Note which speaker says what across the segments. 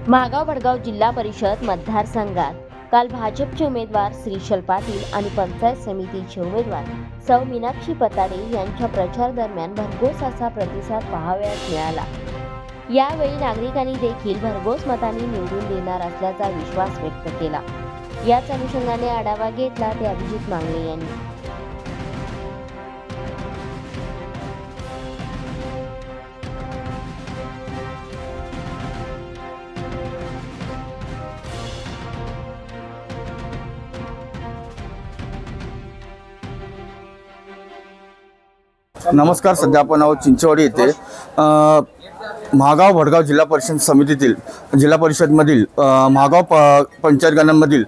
Speaker 1: महागाव भडगाव जिल्हा परिषद मतदारसंघात काल भाजपचे उमेदवार श्रीशल पाटील आणि पंचायत समितीचे उमेदवार सौ मीनाक्षी पताडे यांच्या प्रचार दरम्यान भरघोस असा प्रतिसाद पाहावयास मिळाला। यावेळी नागरिकांनी देखील भरघोस मतांनी निवडून देणार असल्याचा विश्वास व्यक्त केला। याच अनुषंगाने आढावा घेतला ते अभिजित मांगले यांनी।
Speaker 2: नमस्कार। सध्या आपण आहोत चिंचवाडी येथे महागाव भडगाव जिल्हा परिषद समितीतील जिल्हा परिषदमधील महागाव पंचायत गणांमधील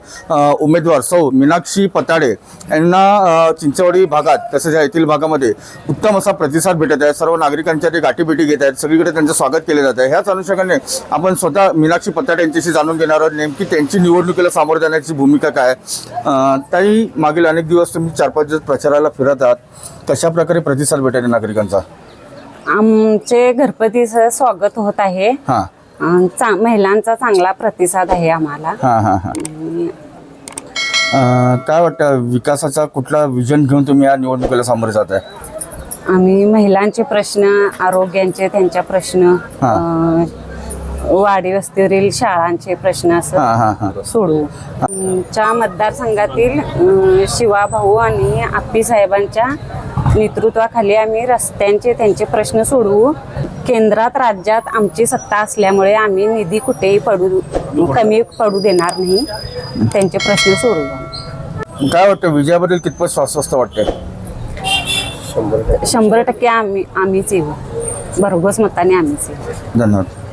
Speaker 2: उमेदवार सौ मीनाक्षी पताडे यांना चिंचवाडी भागात तसेच येथील भागामध्ये उत्तम असा प्रतिसाद भेटत आहे। सर्व नागरिकांच्या ते गाठीभेटी घेत आहेत, सगळीकडे त्यांचं स्वागत केले जात आहे। ह्याच अनुषंगाने आपण स्वतः मीनाक्षी पताडे यांच्याशी जाणून घेणार आहोत नेमकी त्यांची निवडणुकीला सामोरं जाण्याची भूमिका काय। ताई, मागील अनेक दिवस तुम्ही 4-5 दिवस प्रचाराला फिरत आहात, कशा प्रकारे प्रतिसाद भेटत आहे नागरिकांचा?
Speaker 3: आमचे घरपतीचं स्वागत होत आहे। महिलांचा चांगला प्रतिसाद आहे आम्हाला।
Speaker 2: काय वाटतं, विकासाचा कुठला विजन घेऊन तुम्ही या निवडणुकीला सामोरे जात आहे?
Speaker 3: आम्ही महिलांचे प्रश्न, आरोग्यांचे त्यांच्या प्रश्न, वाडी वस्तीवरील शाळांचे प्रश्न असं सोडवू। आमच्या मतदारसंघातील शिवाभाऊ आणि आप्पी साहेबांच्या नेतृत्वाखाली आम्ही रस्त्यांचे त्यांचे प्रश्न सोडवू। केंद्रात राज्यात आमची सत्ता असल्यामुळे आम्ही निधी कुठेही कमी पडू देणार नाही, त्यांचे प्रश्न सोडवू।
Speaker 2: काय वाटतं, विजयाबद्दल कितपत स्वास्वस्त वाटतंय?
Speaker 3: 100% आम्हीच येऊ, भरघोस मताने आम्हीच येऊ।
Speaker 2: धन्यवाद।